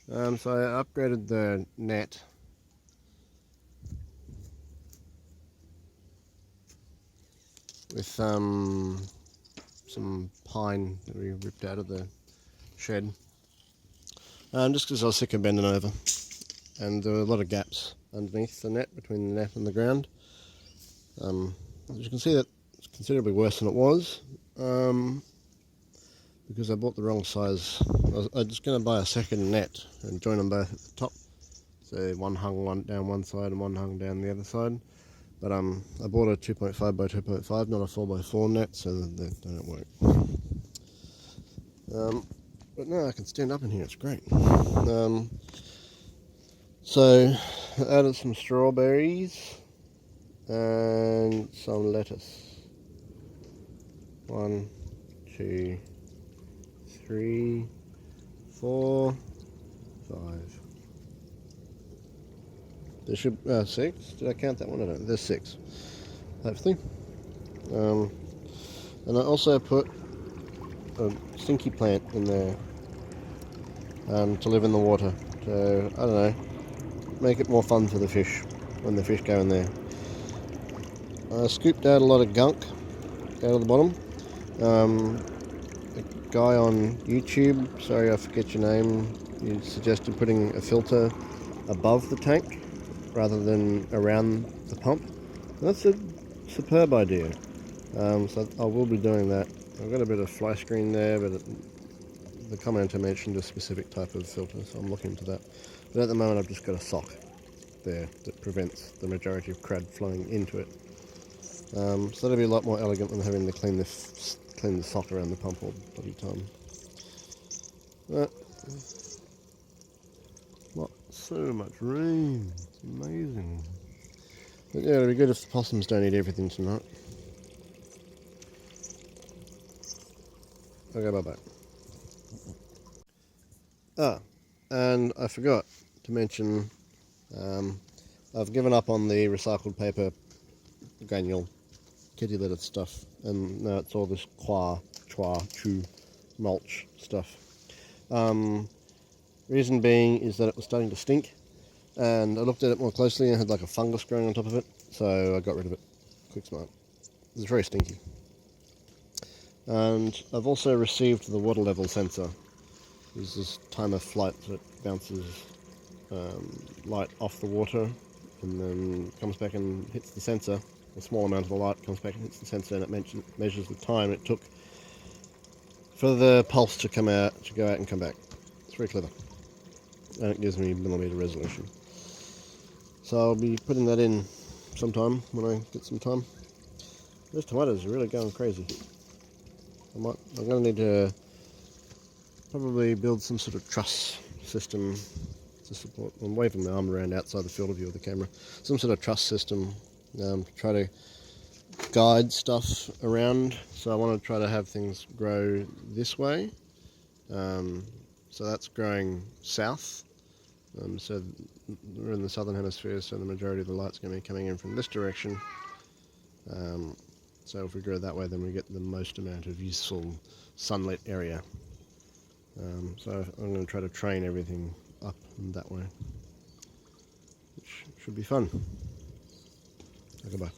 So I upgraded the net with some pine that we ripped out of the shed, just because I was sick of bending over, and there were a lot of gaps underneath the net, between the net and the ground. As you can see, that it's considerably worse than it was, because I bought the wrong size. I was just going to buy a second net and join them both at the top, so one hung down one side and one hung down the other side. But I bought a 2.5 by 2.5, not a 4x4 net, so they don't work. But now I can stand up in here, it's great. So I added some strawberries and some lettuce. 1, 2, 3, 4, 5. There should 6. Did I count that one? I don't. There's 6, hopefully. And I also put a stinky plant in there to live in the water. So I don't know, make it more fun for the fish when the fish go in there. I scooped out a lot of gunk out of the bottom. A guy on YouTube, sorry I forget your name, you suggested putting a filter above the tank rather than around the pump. That's a superb idea. So I will be doing that. I've got a bit of fly screen there, but the commenter mentioned a specific type of filter, so I'm looking into that. But at the moment I've just got a sock there that prevents the majority of crud flowing into it. So that'll be a lot more elegant than having to clean the sock around the pump all the bloody time. But so much rain, it's amazing. But yeah, it'll be good if the possums don't eat everything tonight. Okay, bye-bye. And I forgot to mention, I've given up on the recycled paper granule kitty litter stuff, and now it's all this chew mulch stuff. Reason being is that it was starting to stink, and I looked at it more closely and it had like a fungus growing on top of it, so I got rid of it. Quick smart. It was very stinky. And I've also received the water level sensor. There's this timer flight that bounces light off the water and then comes back and hits the sensor. A small amount of the light comes back and hits the sensor, and it measures the time it took for the pulse to go out and come back. It's very clever, and it gives me millimeter resolution. So I'll be putting that in sometime when I get some time. Those tomatoes are really going crazy. I'm going to need to probably build some sort of truss system to support. I'm waving my arm around outside the field of view of the camera. Some sort of truss system to try to guide stuff around. So I want to try to have things grow this way. So that's growing south. So we're in the southern hemisphere, so the majority of the light's going to be coming in from this direction. So if we grow that way, then we get the most amount of useful sunlit area. So I'm going to try to train everything up that way, which should be fun. Okay, bye.